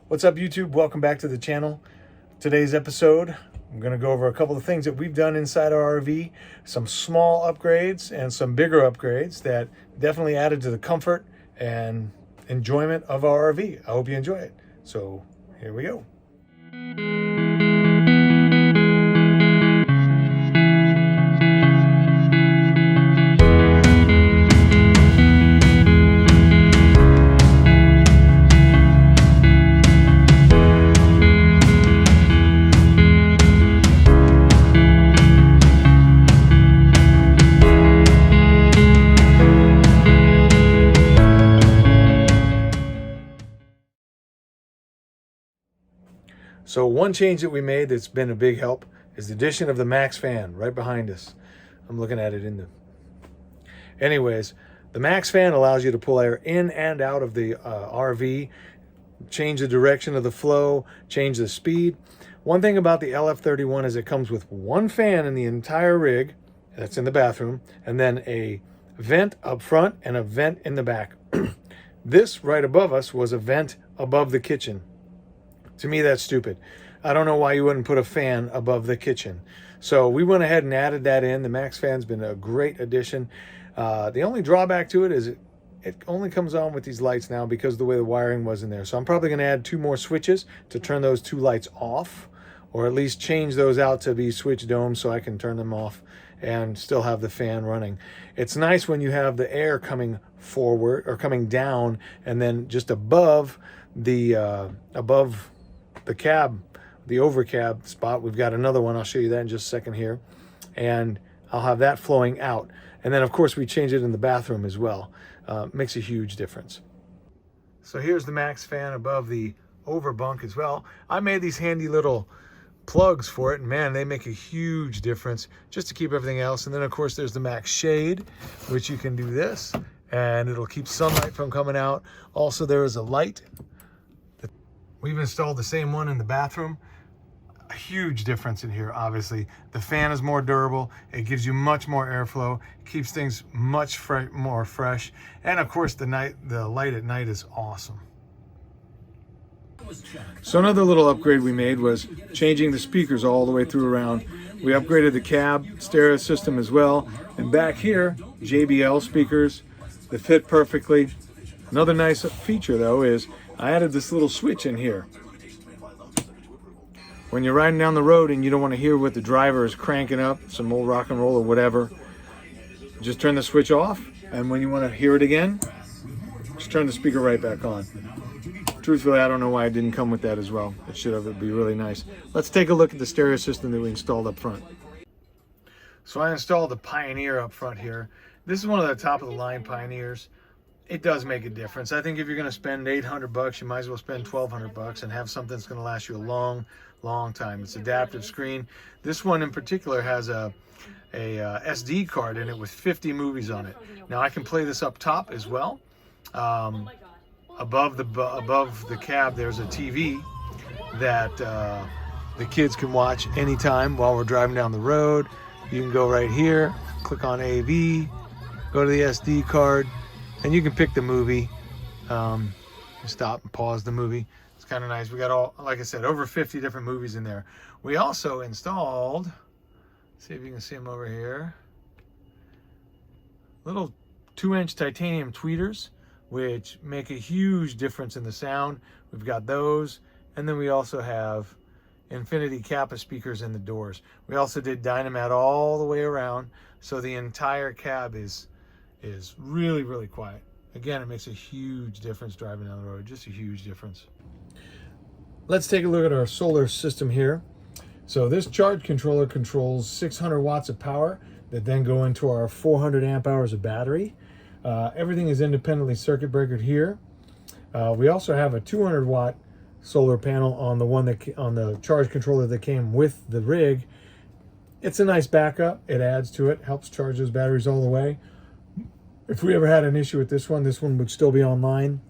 What's up, YouTube? Welcome back to the channel. Today's episode, I'm going to go over a couple of things that we've done inside our RV, some small upgrades and some bigger upgrades that definitely added to the comfort and enjoyment of our RV. I hope you enjoy it. So here we go. So one change that we made that's been a big help is the addition of the Maxxfan right behind us. I'm looking at it in the... Anyways, the Maxxfan allows you to pull air in and out of the RV, change the direction of the flow, change the speed. One thing about the LF31 is it comes with one fan in the entire rig, that's in the bathroom, and then a vent up front and a vent in the back. This right above us was a vent above the kitchen. To me, that's stupid. I don't know why you wouldn't put a fan above the kitchen. So we went ahead and added that in. The Maxxfan's been a great addition. The only drawback to it is it only comes on with these lights now because of the way the wiring was in there. So I'm probably going to add 2 more switches to turn those 2 lights off, or at least change those out to be switch domes so I can turn them off and still have the fan running. It's nice when you have the air coming forward or coming down, and then just above the cab, the over cab spot, we've got another one. I'll show you that in just a second here. And I'll have that flowing out. And then of course we change it in the bathroom as well. Makes a huge difference. So here's the Maxxfan above the over bunk as well. I made these handy little plugs for it, and man, they make a huge difference just to keep everything else. And then of course there's the Maxshade, which you can do this and it'll keep sunlight from coming out. Also, there is a light. We've installed the same one in the bathroom. A huge difference in here, obviously. The fan is more durable. It gives you much more airflow. Keeps things much more fresh. And of course, the light at night is awesome. So another little upgrade we made was changing the speakers all the way through around. We upgraded the cab stereo system as well. And back here, JBL speakers that fit perfectly. Another nice feature though is I added this little switch in here. When you're riding down the road and you don't want to hear what the driver is cranking up, some old rock and roll or whatever, just turn the switch off, and when you want to hear it again, just turn the speaker right back on. Truthfully, I don't know why it didn't come with that as well. It should have. It'd be really nice. Let's take a look at the stereo system that we installed up front. So I installed the Pioneer up front here. This is one of the top of the line Pioneers. It does make a difference. I think if you're going to spend $800, you might as well spend $1,200 and have something that's going to last you a long time. It's adaptive screen. This one in particular has a SD card in it with 50 movies on it. Now I can play this up top as well. Above the cab, there's a TV that the kids can watch anytime while we're driving down the road. You can go right here, click on AV, go to the SD card, and you can pick the movie, stop and pause the movie. It's kind of nice. We got all, like I said, over 50 different movies in there. We also installed, see if you can see them over here, little 2-inch titanium tweeters, which make a huge difference in the sound. We've got those, and then we also have Infinity Kappa speakers in the doors. We also did Dynamat all the way around, so the entire cab is really quiet. Again, it makes a huge difference driving down the road, just a huge difference. Let's take a look at our solar system here. So this charge controller controls 600 watts of power that then go into our 400 amp hours of battery. Everything is independently circuit breakered here. We also have a 200 watt solar panel on the charge controller that came with the rig. It's a nice backup. It adds to it, helps charge those batteries all the way. If we ever had an issue with this one would still be online.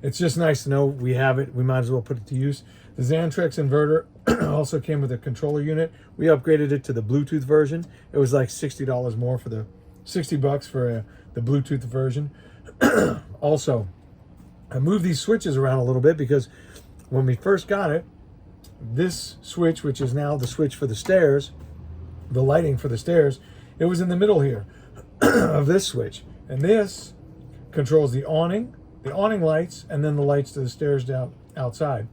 It's just nice to know we have it. We might as well put it to use. The Xantrex inverter also came with a controller unit. We upgraded it to the Bluetooth version. It was like $60 more for the $60 for the Bluetooth version. Also, I moved these switches around a little bit because When we first got it, this switch, which is now the switch for the stairs, the lighting for the stairs, it was in the middle here of this switch. And this controls the awning lights, and then the lights to the stairs down outside.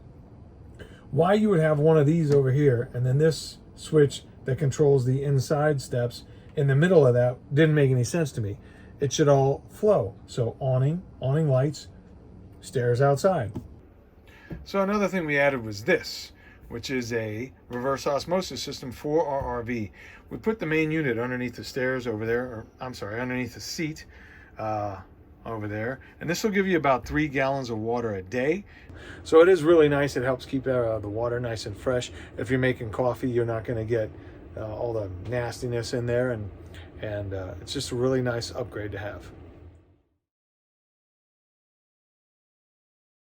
Why you would have one of these over here and then this switch that controls the inside steps in the middle of that didn't make any sense to me. It should all flow. So awning lights, stairs outside. So another thing we added was this, which is a reverse osmosis system for our RV. We put the main unit underneath the stairs over there, or I'm sorry, underneath the seat over there. And this will give you about 3 gallons of water a day. So it is really nice. It helps keep the water nice and fresh. If you're making coffee, you're not going to get all the nastiness in there. And it's just a really nice upgrade to have.